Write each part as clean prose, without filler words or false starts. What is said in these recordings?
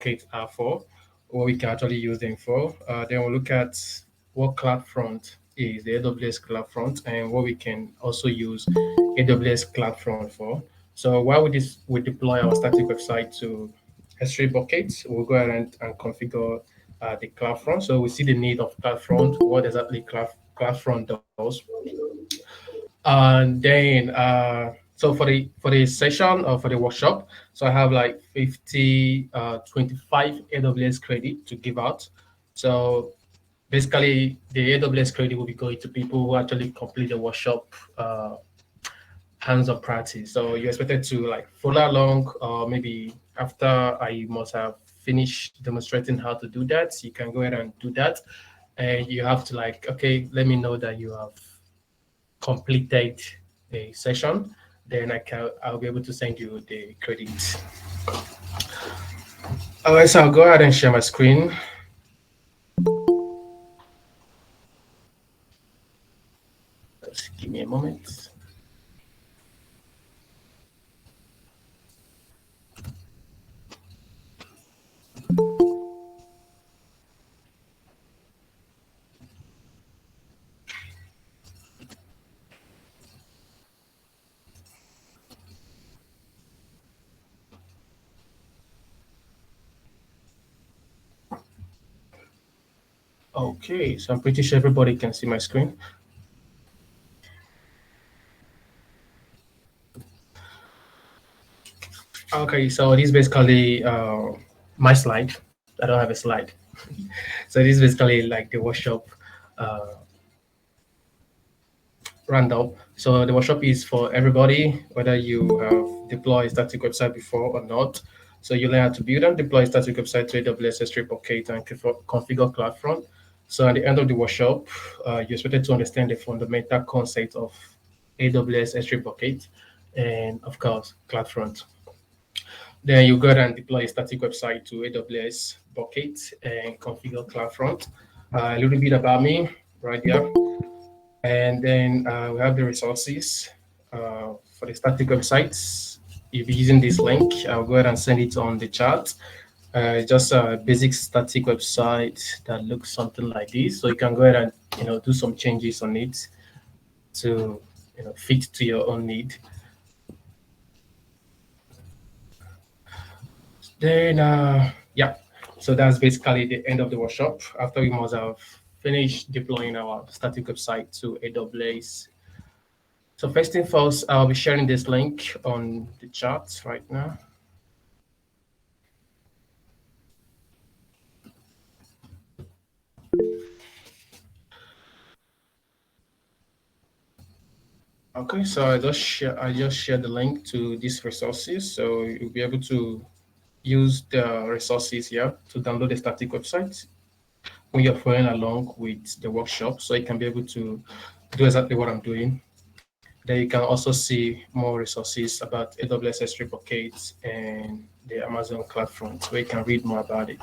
buckets are for, what we can actually use them for. Then we'll look at what CloudFront is, the AWS CloudFront, and what we can also use AWS CloudFront for. So while we deploy our static website to S3 buckets, we'll go ahead and configure the CloudFront. So we see the need of CloudFront, what exactly CloudFront does. And then so for the session or for the workshop, so I have like 25 AWS credit to give out. So basically the AWS credit will be going to people who actually complete the workshop hands-on practice. So you're expected to like follow along, or maybe after I must have finished demonstrating how to do that, you can go ahead and do that. And you have to like, okay, let me know that you have completed a session, then I'll be able to send you the credits. All right, so I'll go ahead and share my screen. Just give me a moment. Okay, so I'm pretty sure everybody can see my screen. Okay, so this is basically my slide. I don't have a slide. So this is basically like the workshop uh, roundup. So the workshop is for everybody, whether you have deployed a static website before or not. So you learn how to build and deploy a static website to AWS S3 bucket and configure CloudFront. So at the end of the workshop, you're expected to understand the fundamental concept of AWS S3 bucket and of course CloudFront. Then you go ahead and deploy a static website to AWS bucket and configure CloudFront. A little bit about me right here. And then we have the resources for the static websites. If you're using this link, I'll go ahead and send it on the chat. Just a basic static website that looks something like this. So you can go ahead and do some changes on it to fit to your own need. Then yeah, so that's basically the end of the workshop. After we must have finished deploying our static website to AWS. So first thing first, I'll be sharing this link on the chat right now. Okay, so I just shared the link to these resources, so you'll be able to use the resources here to download the static website when you're following along with the workshop, so you can be able to do exactly what I'm doing. Then you can also see more resources about AWS S3 buckets and the Amazon CloudFront, where you can read more about it.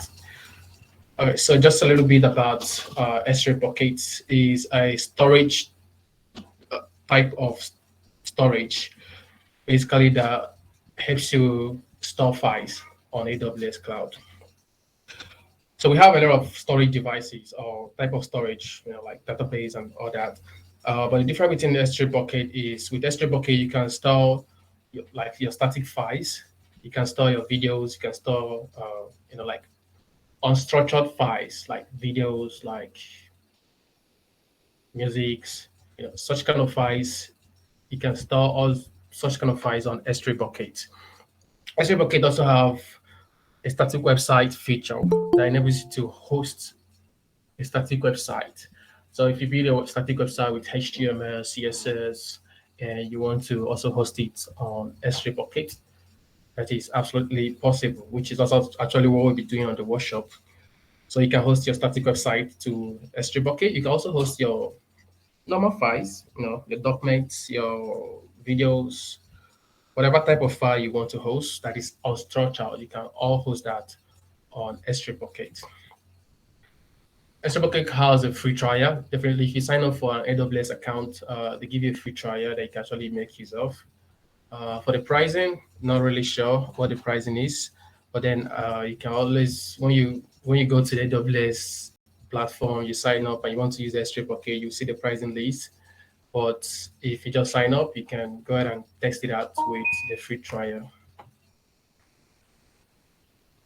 Okay, so just a little bit about S3 buckets is a storage type of storage, basically that helps you store files on AWS cloud. So we have a lot of storage devices or type of storage, like database and all that. But the difference between the S3 bucket is with S3 bucket, you can store your static files, you can store your videos, you can store, like unstructured files, like videos, like musics, such kind of files. You can store all such kind of files on S3 bucket. S3 bucket also have a static website feature that enables you to host a static website. So if you build a static website with HTML, CSS, and you want to also host it on S3 bucket, that is absolutely possible, which is also actually what we'll be doing on the workshop. So you can host your static website to S3 bucket. You can also host your normal files, your documents, your videos, whatever type of file you want to host that is unstructured, you can all host that on S3 bucket. S3 bucket has a free trial. Definitely, if you sign up for an AWS account, they give you a free trial that you can actually make use of. For the pricing, not really sure what the pricing is, But then you can always when you go to the AWS platform, you sign up and you want to use S3 okay, you see the pricing list. But if you just sign up, you can go ahead and test it out with the free trial.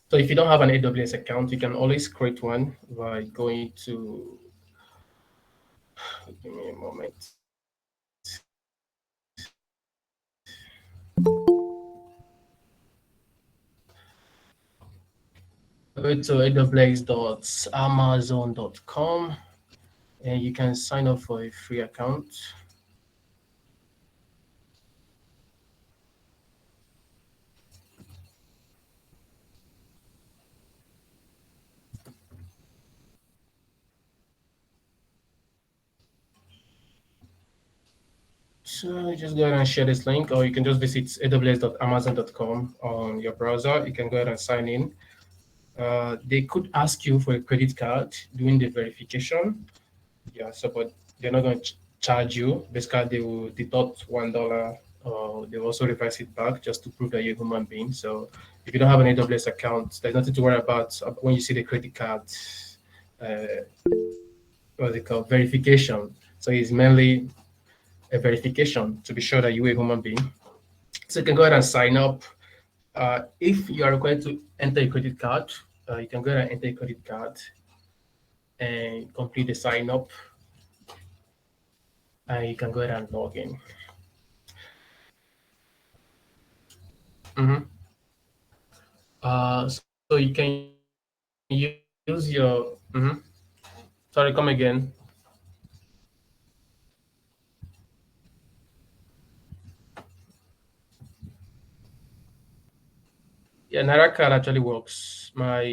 So if you don't have an AWS account, you can always create one by going to, give me a moment. Go to aws.amazon.com and you can sign up for a free account. So just go ahead and share this link, or you can just visit aws.amazon.com on your browser. You can go ahead and sign in. They could ask you for a credit card during the verification. Yeah, so but they're not going to charge you. Basically, they will deduct $1. They will also reverse it back just to prove that you're a human being. So if you don't have an AWS account, there's nothing to worry about when you see the credit card. Uh, what's it called? Verification. So it's mainly a verification to be sure that you're a human being. So you can go ahead and sign up. If you are required to enter a credit card, you can go ahead and enter a credit card and complete the sign up, and you can go ahead and log in. Mhm. So you can use your. Sorry, come again. Yeah, Naira card actually works. My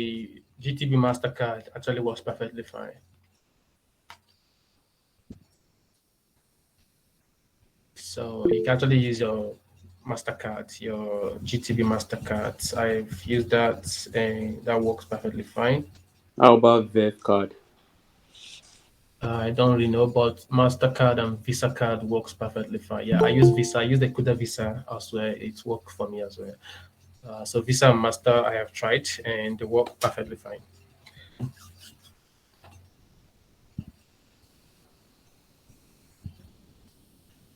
GTB Mastercard actually works perfectly fine. So you can actually use your Mastercard, your GTB Mastercard. I've used that and that works perfectly fine. How about Verve card? I don't really know, but Mastercard and Visa card works perfectly fine. Yeah, I use Visa. I use the Kuda Visa as well. It worked for me as well. So Visa and Master I have tried and they work perfectly fine.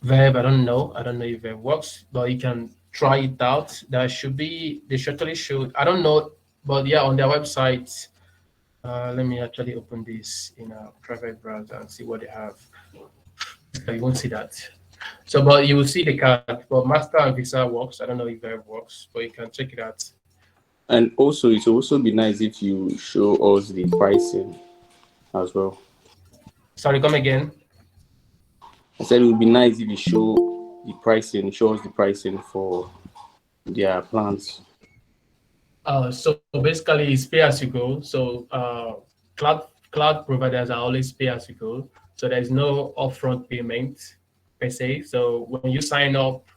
Verb, I don't know. I don't know if Verb works, but you can try it out. They certainly should. I don't know, but yeah, on their website, let me actually open this in a private browser and see what they have. You won't see that. So, but you will see the card. But Master and Visa works. I don't know if Verb works, but you can check it out. And also, it will also be nice if you show us the pricing as well. Sorry, come again. I said it would be nice if you show us the pricing for their plans. So basically, it's pay as you go. So cloud providers are always pay as you go. So there's no upfront payment per se. So when you sign up,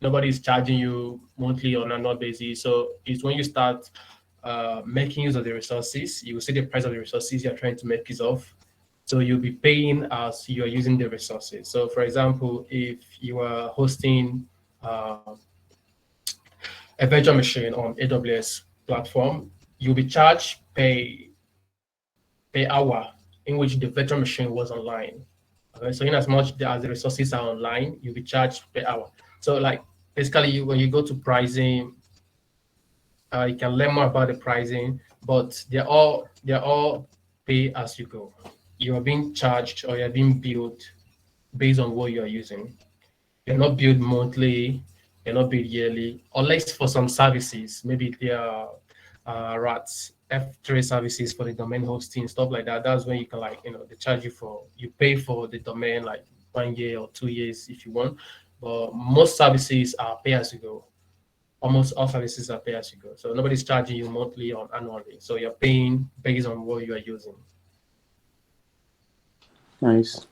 nobody's charging you monthly on an annual basis. So it's when you start making use of the resources, you will see the price of the resources you're trying to make use of. So you'll be paying as you're using the resources. So for example, if you are hosting a virtual machine on AWS platform, you'll be charged per hour in which the virtual machine was online. Okay, so in as much as the resources are online, you'll be charged per hour. So like basically when you go to pricing, you can learn more about the pricing, but they're all pay as you go. You are being charged or you're being billed based on what you are using. They're not billed monthly, they're not billed yearly, unless for some services, maybe they are RATs, F3 services for the domain hosting, stuff like that. That's when you can like, they charge you you pay for the domain like 1 year or 2 years if you want. But most services are pay as you go. Almost all services are pay as you go. So nobody's charging you monthly or annually. So you're paying based on what you are using. Nice.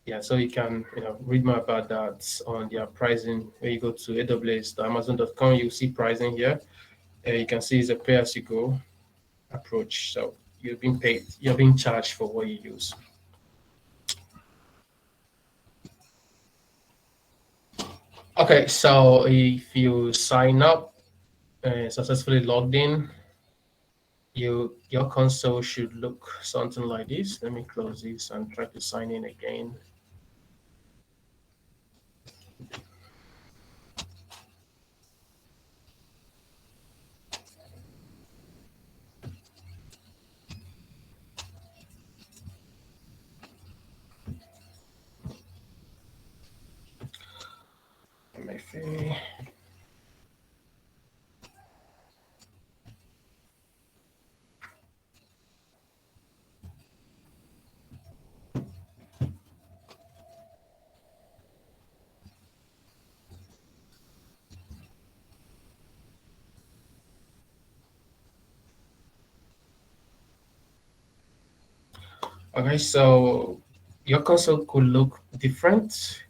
Yeah, so you can read more about that on their pricing. When you go to aws.amazon.com, you see pricing here. You can see it's a pay as you go approach. So you're being charged for what you use. Okay, so if you sign up, successfully logged in, your console should look something like this. Let me close this and try to sign in again. MFA. Okay, so your console could look different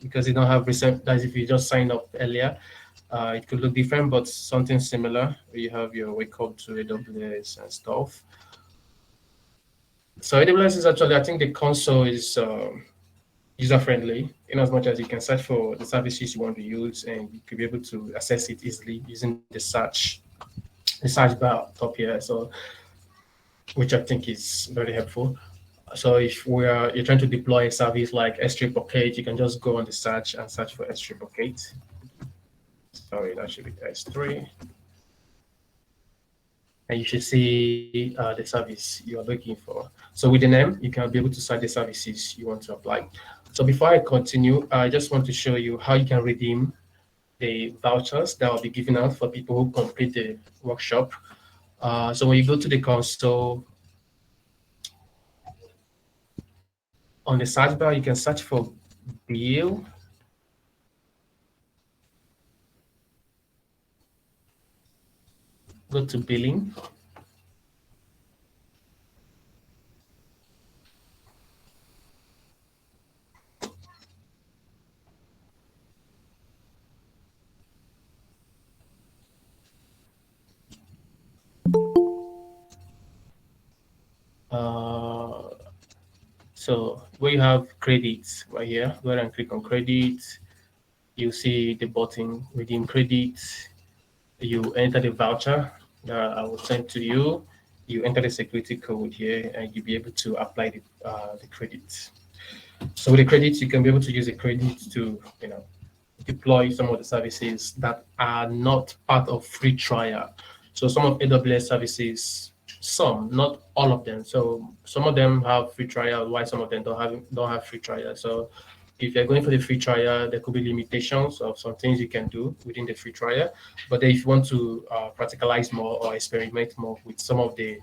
because you don't have recent. That if you just signed up earlier, it could look different, but something similar. You have your wake up to AWS and stuff. So AWS is actually, I think the console is user friendly in as much as you can search for the services you want to use, and you could be able to access it easily using the search bar top here. So which I think is very helpful. So if you're trying to deploy a service like S3 Bucket, you can just go on the search and search for S3 Bucket. Sorry, that should be S3. And you should see the service you are looking for. So with the name, you can be able to search the services you want to apply. So before I continue, I just want to show you how you can redeem the vouchers that will be given out for people who complete the workshop. So when you go to the console, on the search bar, you can search for bill. Go to billing. Uh, so where you have credits right here, go ahead and click on credits. You see the button redeem credits. You enter the voucher that I will send to you. You enter the security code here, and you'll be able to apply the credits. So with the credits, you can be able to use the credits to deploy some of the services that are not part of free trial. So some of AWS services, some, not all of them. So some of them have free trial, while some of them don't have free trial. So if you're going for the free trial, there could be limitations of some things you can do within the free trial. But then if you want to practicalize more or experiment more with some of the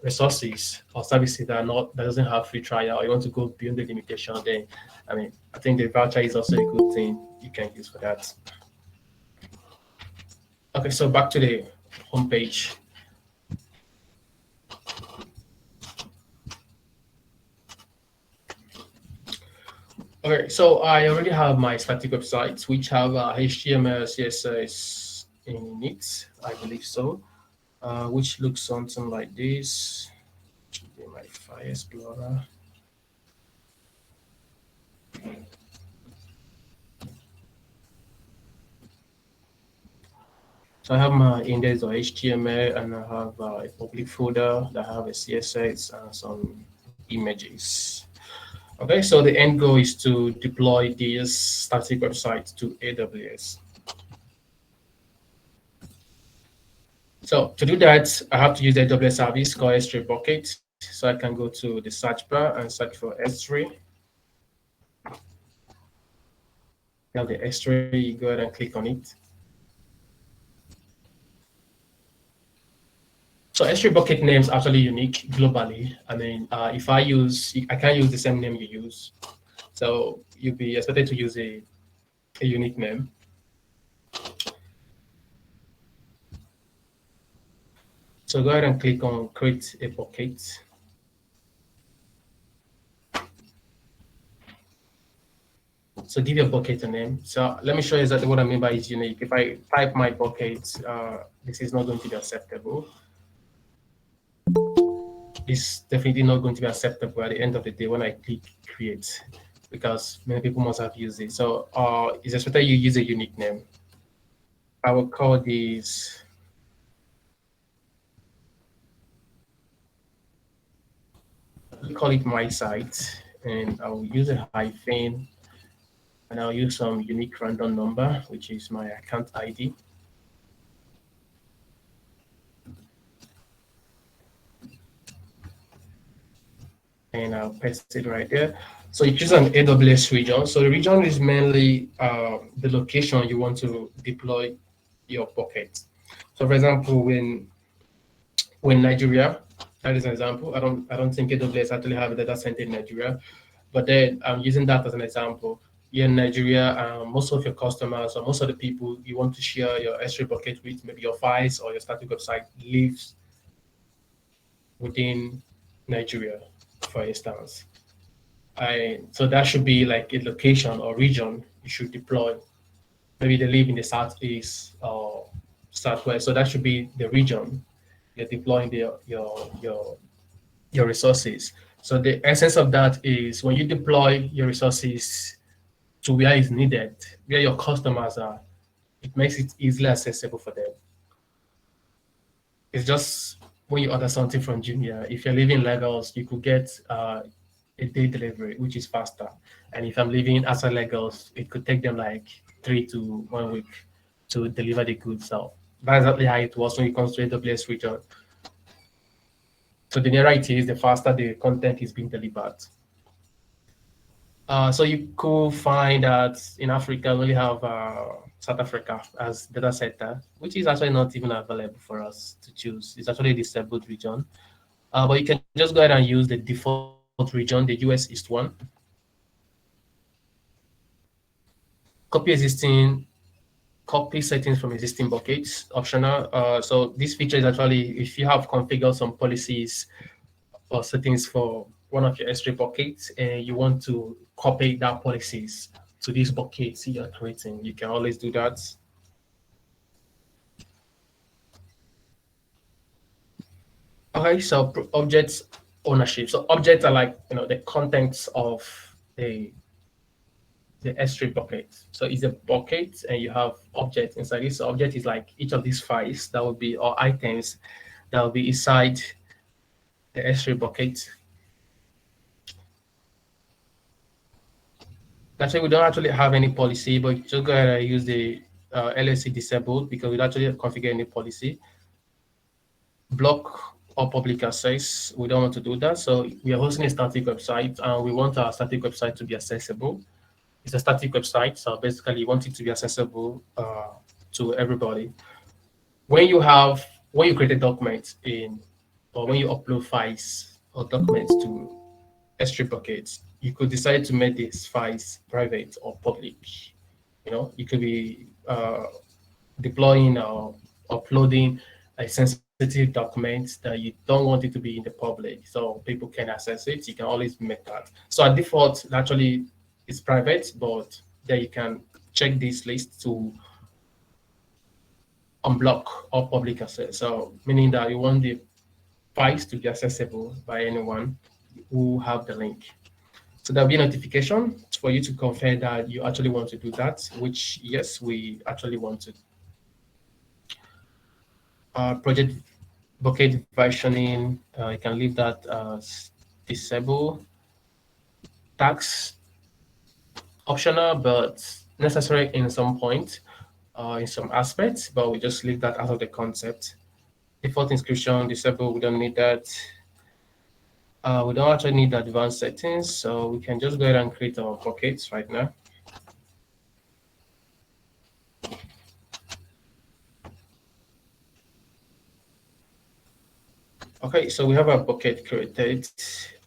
resources or services that doesn't have free trial, or you want to go beyond the limitation, then I think the voucher is also a good thing you can use for that. Okay, so back to the homepage. Okay, so I already have my static websites which have HTML, CSS in it, I believe so, which looks something like this. Should be my File Explorer. So I have my index.html, and I have a public folder that have a CSS and some images. Okay, so the end goal is to deploy these static websites to AWS. So to do that, I have to use the AWS service called S3 Bucket. So I can go to the search bar and search for S3. You have the S3, you go ahead and click on it. So S3 bucket names are actually unique globally. If I can't use the same name you use. So you'll be expected to use a unique name. So go ahead and click on create a bucket. So give your bucket a name. So let me show you exactly what I mean by it's unique. If I type my bucket, this is not going to be acceptable. It's definitely not going to be acceptable at the end of the day when I click create, because many people must have used it. So it's expected you use a unique name. I will call this, call it my site, and I'll use a hyphen, and I'll use some unique random number, which is my account ID, and I'll paste it right there. So you choose an AWS region. So the region is mainly the location you want to deploy your bucket. So for example, when Nigeria, that is an example. I don't think AWS actually have a data center in Nigeria, but then I'm using that as an example. Here in Nigeria, most of your customers or most of the people you want to share your S3 bucket with, maybe your files or your static website, lives within Nigeria, for instance. So that should be like a location or region you should deploy. Maybe they live in the southeast or southwest, so that should be the region you're deploying your resources. So the essence of that is when you deploy your resources to where is needed, where your customers are, it makes it easily accessible for them. It's just when you order something from Jumia, if you're living in Lagos, you could get a day delivery, which is faster. And if I'm living outside Lagos, it could take them like 3 to 1 week to deliver the goods. So that's exactly how it was when it comes to AWS region. So the nearer it is, the faster the content is being delivered. So you could find that in Africa, we only have South Africa as data center, which is actually not even available for us to choose. It's actually a disabled region. But you can just go ahead and use the default region, the US East one. Copy existing, copy settings from existing buckets, optional. So this feature is actually, if you have configured some policies or settings for one of your S3 buckets and you want to copy that policies to these buckets you're creating, you can always do that. Okay, so objects ownership. So objects are like the contents of the the S3 bucket. So it's a bucket and you have objects inside this. So object is like each of these files that would be or items that will be inside the S3 bucket. Actually, we don't actually have any policy, but just go ahead and use the LSC disabled because we don't actually configure any policy. Block or public access, we don't want to do that. So we are hosting a static website and we want our static website to be accessible. It's a static website, so basically you want it to be accessible to everybody. When you create a document in, or when you upload files or documents to S3 buckets, you could decide to make these files private or public. You could be deploying or uploading a sensitive document that you don't want it to be in the public so people can access it. You can always make that. So at default, actually, it's private, but there you can check this list to unblock all public access. So meaning that you want the files to be accessible by anyone who have the link. So there'll be a notification for you to confirm that you actually want to do that, which yes, we actually want to. Project bucket versioning, you can leave that as disable. Tags optional, but necessary in some point, in some aspects, but we just leave that out of the concept. Default inscription, disable, we don't need that. We don't actually need advanced settings, so we can just go ahead and create our buckets right now. Okay, so we have a bucket created,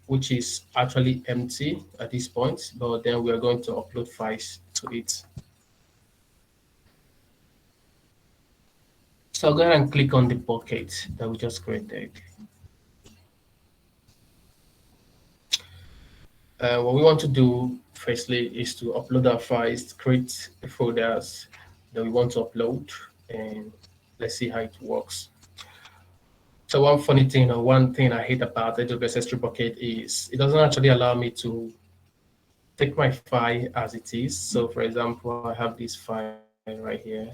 which is actually empty at this point, but then we are going to upload files to it. So I'll go ahead and click on the bucket that we just created. What we want to do firstly is to upload our files, create the folders that we want to upload, and let's see how it works. So one funny thing or one thing I hate about AWS S3 bucket is it doesn't actually allow me to take my file as it is. So for example, I have this file right here.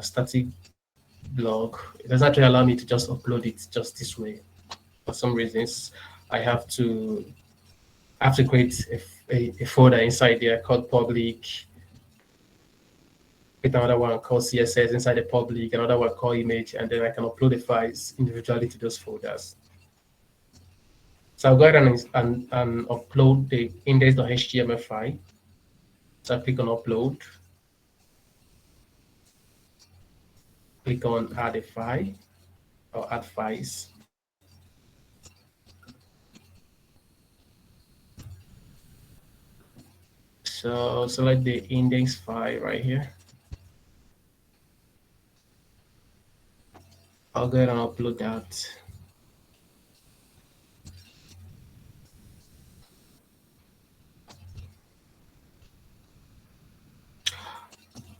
static blog. It doesn't actually allow me to just upload it just this way. For some reasons, I have to create a folder inside there called public, with another one called CSS inside the public, another one called image, and then I can upload the files individually to those folders. So I'll go ahead and upload the index.html file. So I click on upload, click on add a file or add files. So select the index file right here. I'll go ahead and upload that.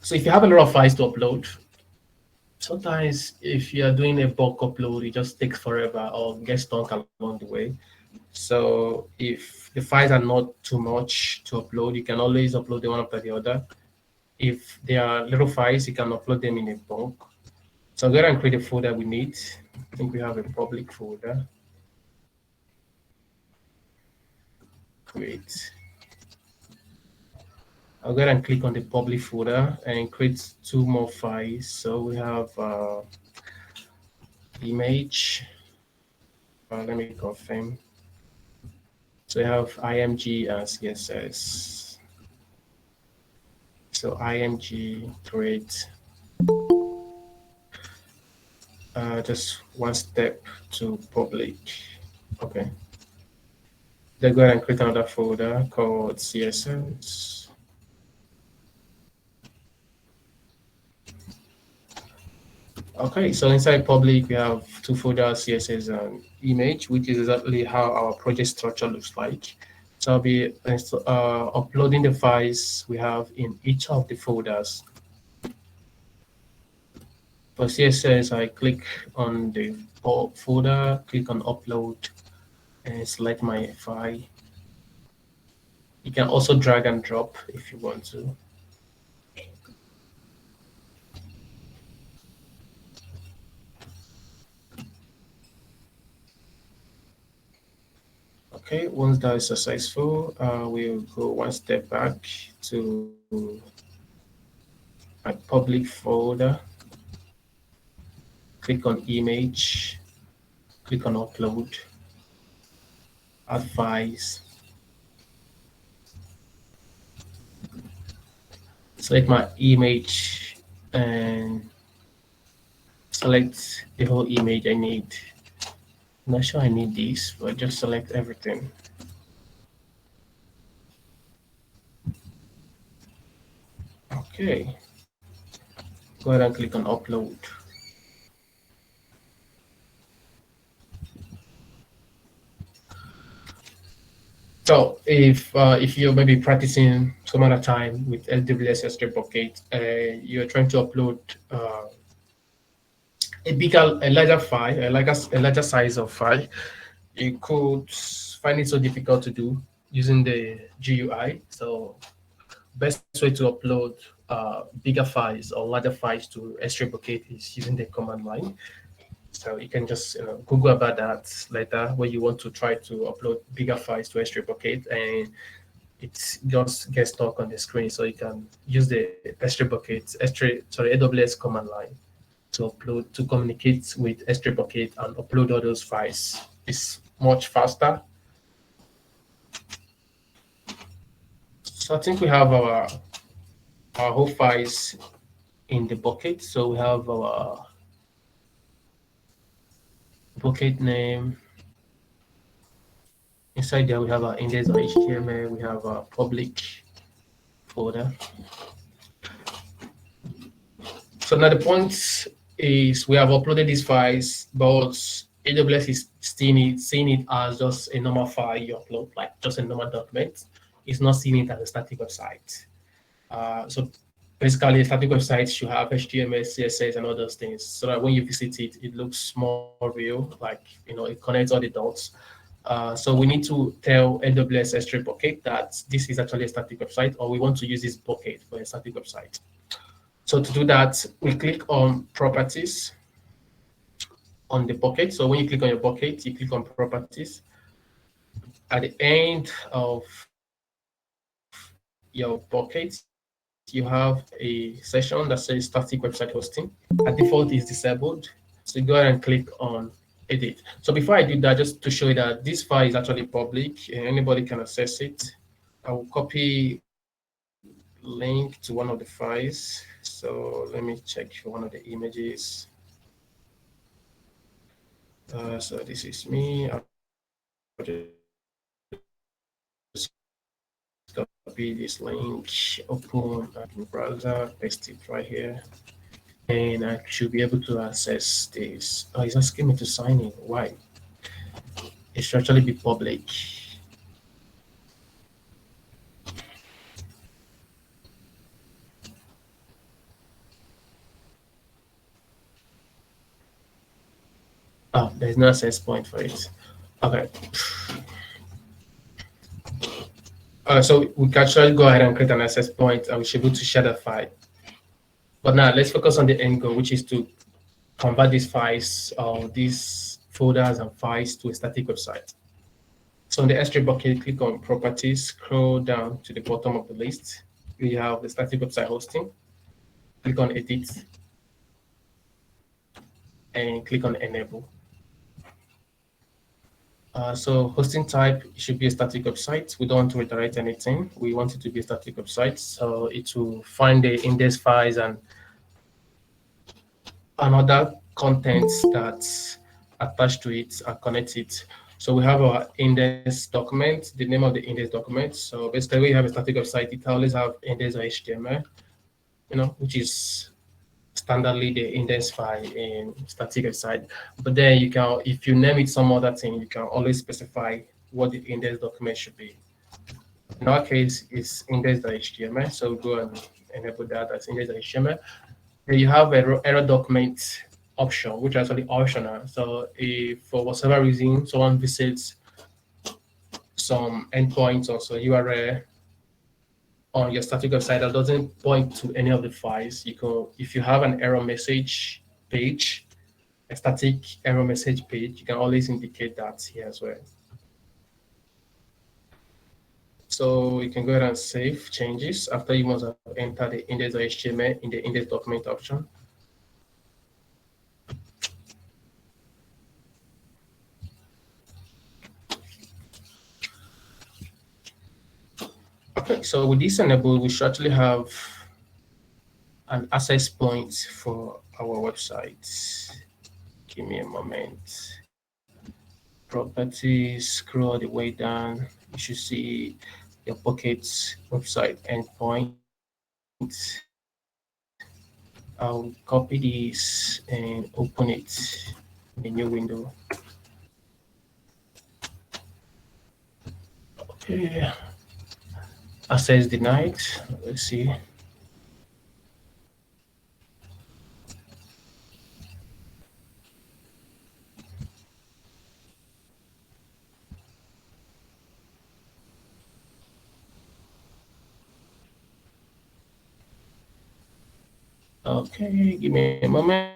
So if you have a lot of files to upload, sometimes if you are doing a bulk upload, it just takes forever or gets stuck along the way. So if the files are not too much to upload, you can always upload them one after the other. If there are little files, you can upload them in a bulk. So I'll go ahead and create a folder we need. I think we have a public folder. Create. I'll go ahead and click on the public folder and create two more files. So we have image. Let me confirm. So we have img and css. So img create just one step to public. Okay. Then go ahead and create another folder called css. Okay, so inside public, we have two folders, CSS and image, which is exactly how our project structure looks like. So I'll be uploading the files we have in each of the folders. For CSS, I click on the folder, click on upload, and select my file. You can also drag and drop if you want to. Okay, once that is successful, we'll go one step back to my public folder, click on image, click on upload, add files, select my image and select the whole image I need. I'm not sure I need this, but just select everything. Okay, go ahead and click on upload. So if you're maybe practicing some other time with AWS S3 bucket, you're trying to upload a larger file, a larger size of file, you could find it so difficult to do using the GUI. So best way to upload bigger files or larger files to S3 bucket is using the command line. So you can just Google about that later when you want to try to upload bigger files to S3 bucket, and it just gets stuck on the screen. So you can use the S3 bucket, AWS command line to upload, to communicate with S3 bucket and upload all those files. It's much faster. So I think we have our whole files in the bucket. So we have our bucket name. Inside there, we have our index.html. We have our public folder. So now the point is we have uploaded these files, but AWS is seeing it as just a normal file you upload, like just a normal document. It's not seeing it as a static website. So basically, a static website should have HTML, CSS, and all those things, so that when you visit it, it looks more real, like it connects all the dots. So we need to tell AWS S3 bucket that this is actually a static website, or we want to use this bucket for a static website. So to do that, we click on properties on the bucket. So when you click on your bucket, you click on properties. At the end of your bucket, you have a section that says static website hosting. At default is disabled. So you go ahead and click on edit. So before I do that, just to show you that this file is actually public, anybody can access it. I will copy link to one of the files. So let me check for one of the images. So this is me. I'll just copy this link, open browser, paste it right here, and I should be able to access this. Oh, it's asking me to sign in. Why? It should actually be public. Oh, there's no access point for it. Okay. So we can actually go ahead and create an access point and we should be able to share the file. But now let's focus on the end goal, which is to convert these files or these folders and files to a static website. So in the S3 bucket, click on properties, scroll down to the bottom of the list. We have the static website hosting. Click on edit and click on enable. So hosting type should be a static website. We don't want to redirect anything. We want it to be a static website. So it will find the index files and other contents that's attached to it and connect it. So we have our index document, the name of the index document. So basically we have a static website, it always have index.html, which is standardly the index file in static website. But then you can, if you name it some other thing, you can always specify what the index document should be. In our case, it's index.html. So go and enable that as index.html. Then you have error document option, which is actually optional. So if for whatever reason someone visits some endpoints or so URL on your static website that doesn't point to any of the files, you can, if you have an error message page, a static error message page, you can always indicate that here as well. So you can go ahead and save changes after you must have entered the index.html in the index document option. Okay, so with this enabled, we should actually have an access point for our website. Give me a moment. Properties, scroll all the way down. You should see your Pockets website endpoint. I'll copy this and open it in a new window. Okay, access denied. Let's see. Okay, give me a moment.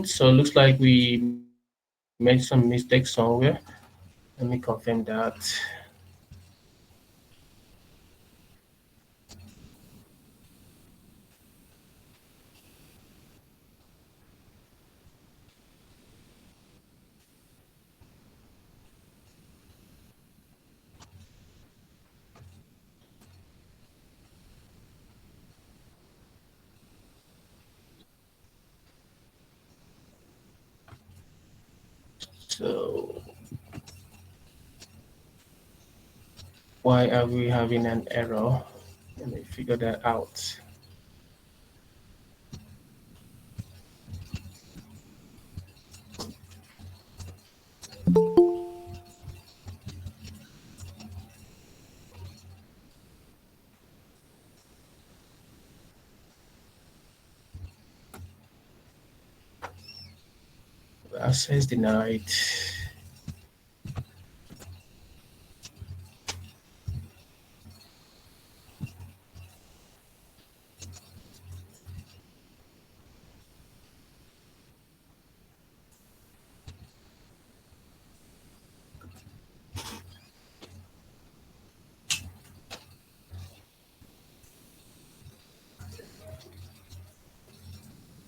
So it looks like we made some mistakes somewhere. Let me confirm that. So why are we having an error? Let me figure that out. Access denied.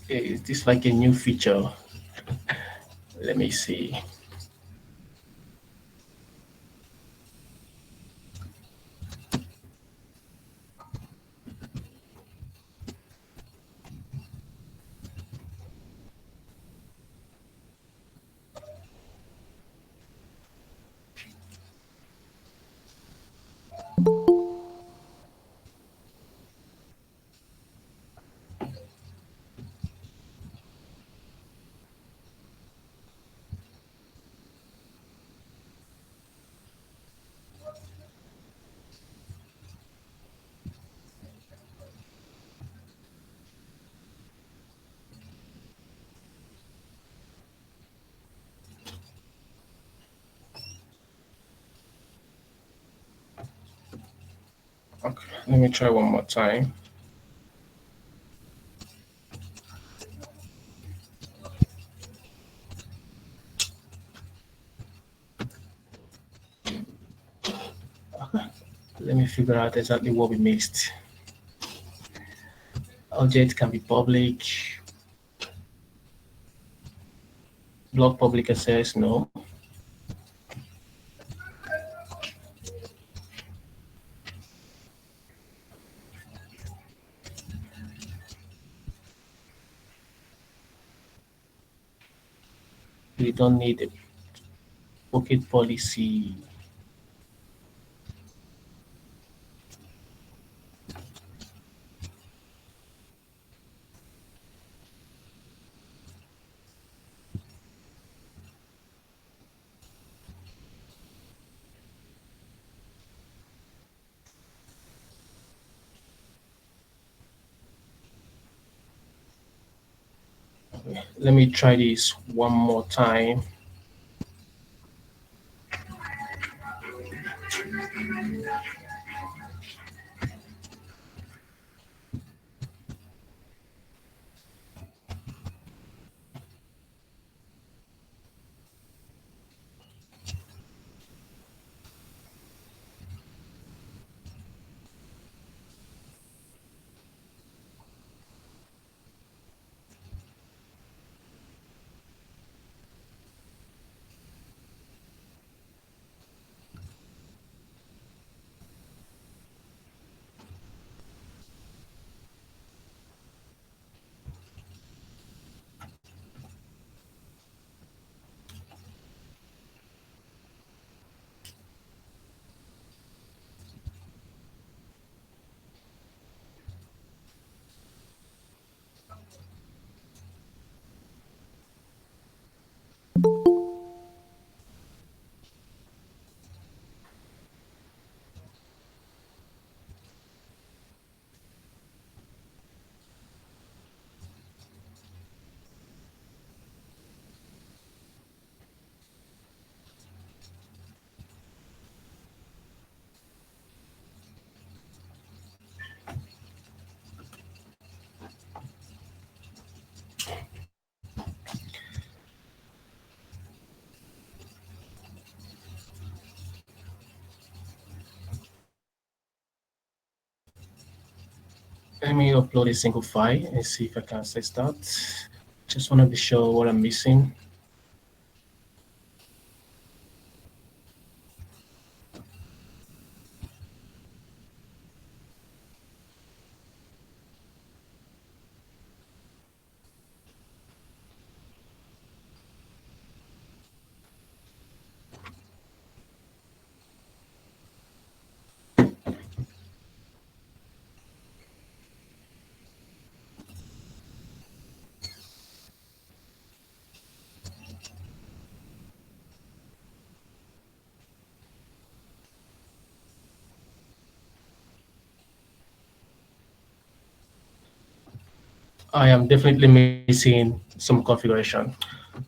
Is this like a new feature? Let me see. Okay, let me try one more time. Let me figure out exactly what we missed. Object can be public, block public access, no. We don't need a pocket policy. Let me try this one more time. Let me upload a single file and see if I can access that. Just want to be sure what I'm missing. I am definitely missing some configuration.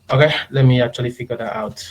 Okay, let me actually figure that out.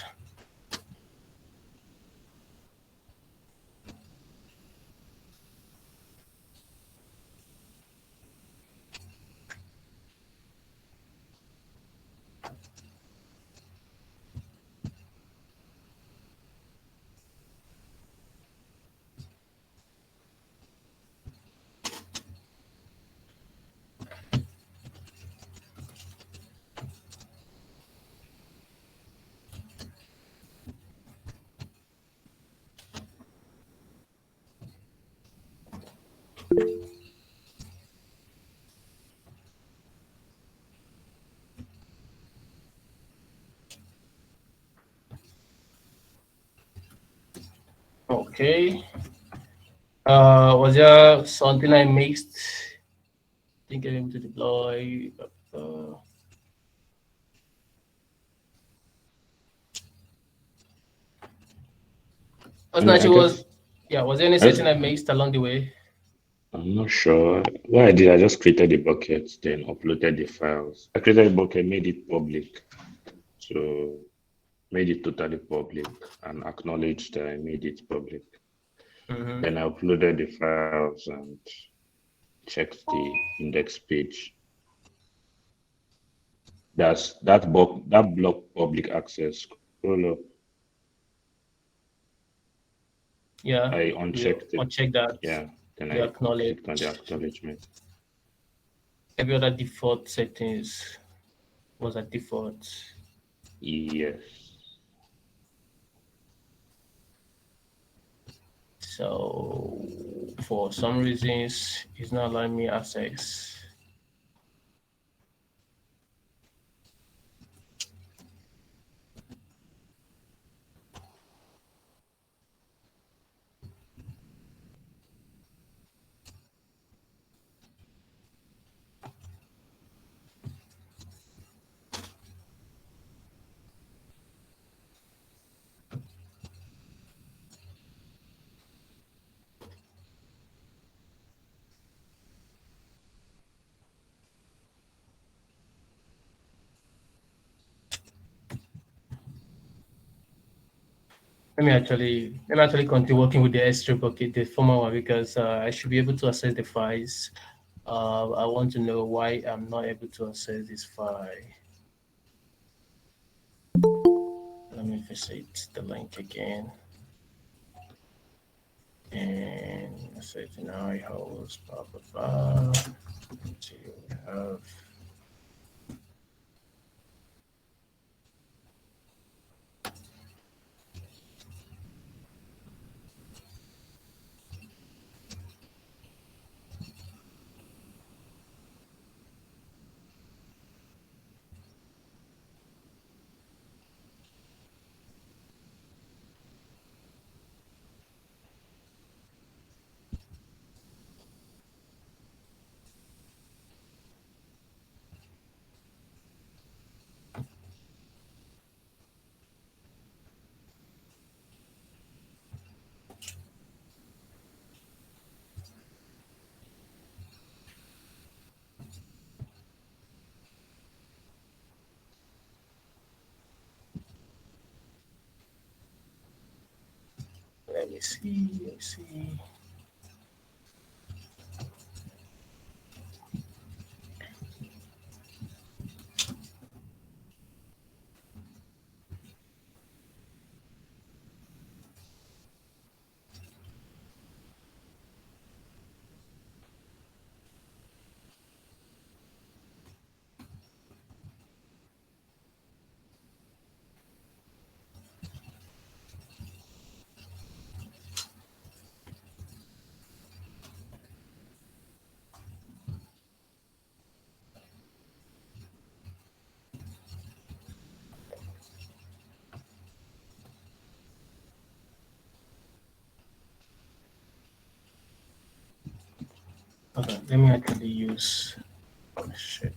Okay. Was there something I missed? Think I'm able to deploy. Was I not mean, sure was yeah. Was there any I just, setting I missed along the way? I'm not sure. What I did, I just created the bucket, then uploaded the files. I created the bucket, made it public. So made it totally public and acknowledged that I made it public. Mm-hmm. Then I uploaded the files and checked the index page. That block public access. Scroll up. Yeah, I you unchecked it. uncheck that. Yeah. Then You I acknowledge. clicked on the acknowledgement. Every other default settings was at default. Yes. So for some reasons, it's not allowing me access. Let me actually continue working with the S3 bucket, the former one, because I should be able to access the files. I want to know why I'm not able to access this file. Let me visit the link again. And set an I host, blah, blah, blah. So we have, let me see. Okay, let me actually use, oh shit.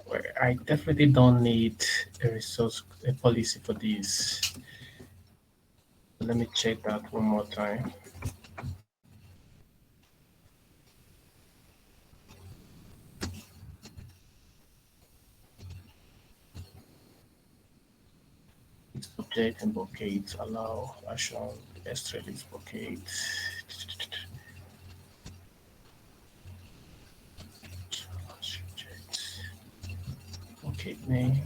Well, I definitely don't need a policy for this. Let me check that one more time. Subject and bucket allow action S release bucket. kidney.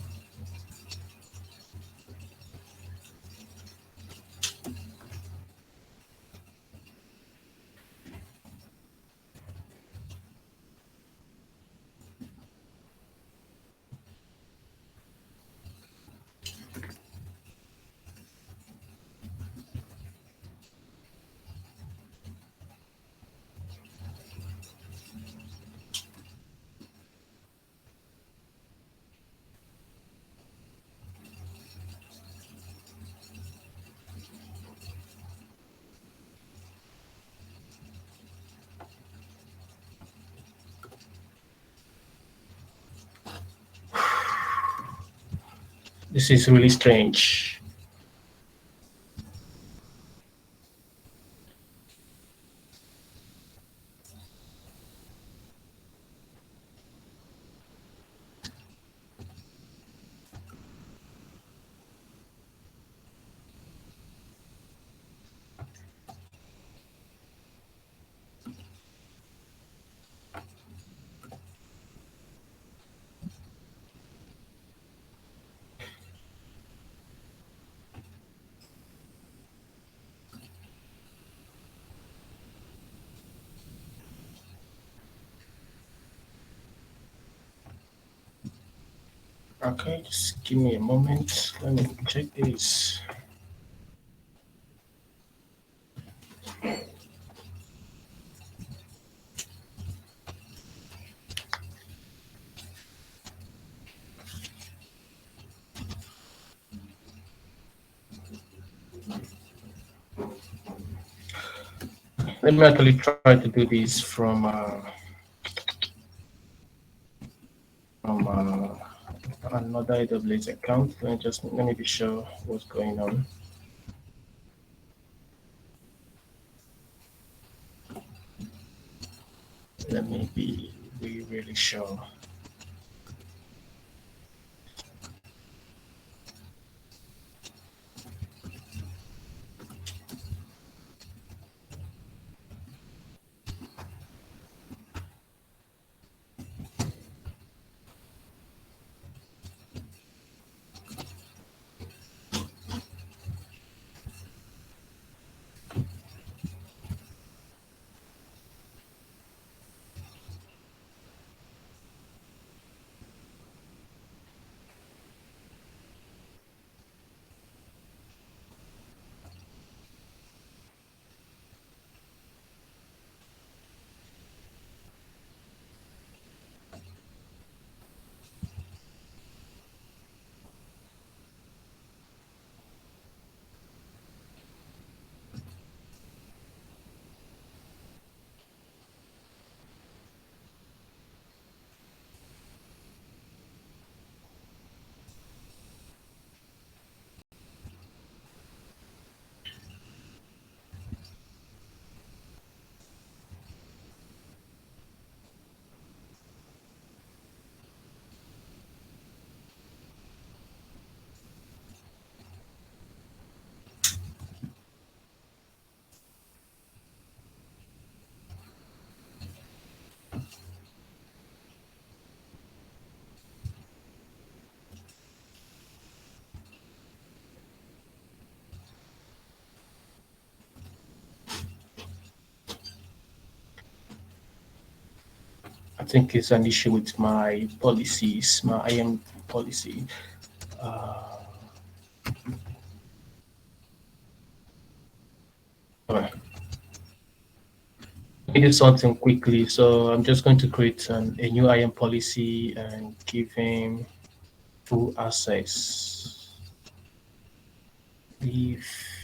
This is really strange. Okay, just give me a moment. Let me check this. Let me actually try to do this from another AWS account. Let me be sure what's going on. Let me be really sure. I think it's an issue with my policies, my IAM policy. Uh, all right. Let me do something quickly. So I'm just going to create a new IAM policy and give him full access. If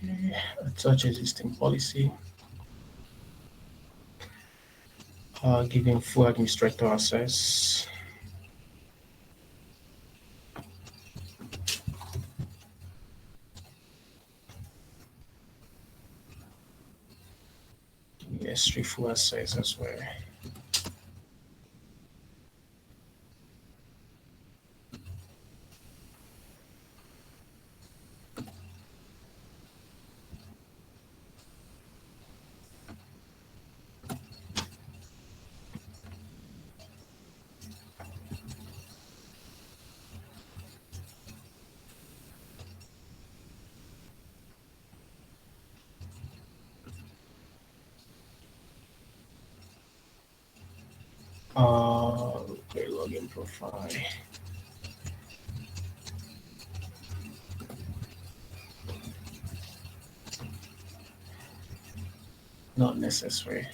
Okay, attach existing policy. Giving full administrator access. Yes, full access as well. Okay, login profile. Not necessary.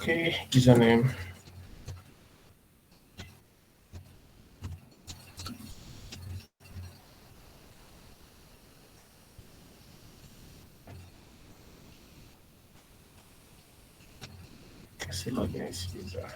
Okay, username. Say login as user.